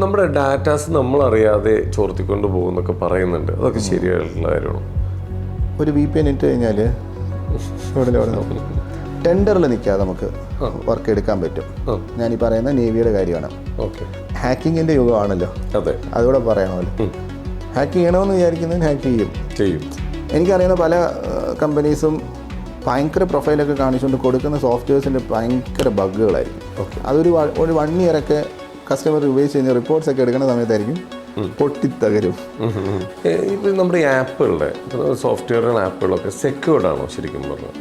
നമ്മുടെ ഡാറ്റാസ് നമ്മളറിയാതെ ചോർത്തിക്കൊണ്ട് പോകുന്നൊക്കെ പറയുന്നുണ്ട്, അതൊക്കെ ശരിയായിട്ടുള്ള കാര്യമാണോ? ഒരു VPN ഇട്ട് കഴിഞ്ഞാൽ ഇവിടെ നോക്കും, ടെൻഡറിൽ നിൽക്കാതെ നമുക്ക് വർക്ക് എടുക്കാൻ പറ്റും. ഞാനീ പറയുന്ന നേവിയുടെ കാര്യമാണ്. ഓക്കെ, ഹാക്കിങ്ങിൻ്റെ യുഗമാണല്ലോ, അതെ, അതുകൂടെ പറയണമല്ലോ. ഹാക്ക് ചെയ്യണമെന്ന് വിചാരിക്കുന്നതിന് ഹാക്ക് ചെയ്യും. എനിക്കറിയുന്ന പല കമ്പനീസും ഭയങ്കര പ്രൊഫൈലൊക്കെ കാണിച്ചുകൊണ്ട് കൊടുക്കുന്ന സോഫ്റ്റ്വെയർസിൻ്റെ ഭയങ്കര ബഗ്ഗുകളായിരിക്കും. അതൊരു 1 year ഒക്കെ കസ്റ്റമർ റിവൈസ് ചെയ്യുന്ന റിപ്പോർട്ട്സ് ഒക്കെ എടുക്കുന്ന സമയത്തായിരിക്കും പൊട്ടിത്തകരും. ഇപ്പം നമ്മുടെ ഈ ആപ്പുകളുടെ സോഫ്റ്റ്വെയറുകൾ ആപ്പുകളൊക്കെ സെക്യൂർഡ് ആണോ ശരിക്കും പറഞ്ഞാൽ?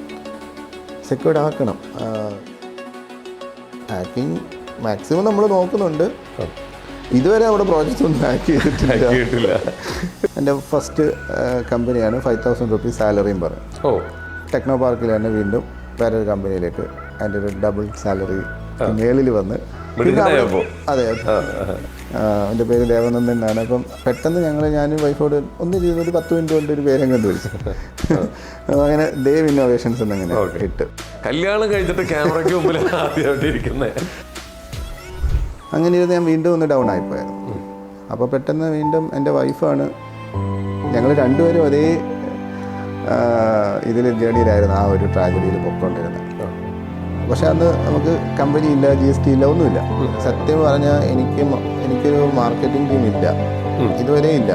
സെക്യൂർഡ് ആക്കണം. ഹാക്കിങ് മാക്സിമം നമ്മൾ നോക്കുന്നുണ്ട്. ഇതുവരെ അവിടെ പ്രോജക്റ്റ് ഒന്നും ഹാക്ക് ചെയ്തിട്ടില്ല. എൻ്റെ ഫസ്റ്റ് കമ്പനിയാണ് 5,000 rupees സാലറിയും പറഞ്ഞു. ടെക്നോ പാർക്കിൽ തന്നെ വീണ്ടും വേറൊരു കമ്പനിയിലേക്ക് അതിൻ്റെ ഒരു ഡബിൾ സാലറി മേളിൽ വന്ന്. അതെ, എൻ്റെ പേര് ദേവനന്ദൻ എന്നാണ്. അപ്പം പെട്ടെന്ന് ഞാനും വൈഫോട് ഒന്ന് ചെയ്തൊരു 10 minute കൊണ്ട് ഒരു പേരും കണ്ടുപിടിച്ചു. അങ്ങനെ ദേവ് ഇന്നോവേഷൻസ് എന്നങ്ങനെ ഇട്ട്. കല്യാണം കഴിച്ചിട്ട് ക്യാമറയ്ക്ക് മുമ്പിൽ ആദ്യമായിട്ടിരിക്കുന്നത്. അങ്ങനെ ഇരുന്ന് ഞാൻ വീണ്ടും ഒന്ന് ഡൗൺ ആയിപ്പോയായിരുന്നു. അപ്പോൾ പെട്ടെന്ന് വീണ്ടും എൻ്റെ വൈഫാണ്, ഞങ്ങൾ രണ്ടുപേരും ഒരേ ഇതിൽ ജേണിയിലായിരുന്നു, ആ ഒരു ട്രാജഡിയിൽ പൊയ്ക്കൊണ്ടിരുന്നത്. പക്ഷെ അന്ന് നമുക്ക് കമ്പനി ഇല്ല, GST ഇല്ല, ഒന്നുമില്ല. സത്യം പറഞ്ഞാൽ എനിക്കൊരു മാർക്കറ്റിംഗ് ടീം ഇല്ല, ഇതുവരെ ഇല്ല.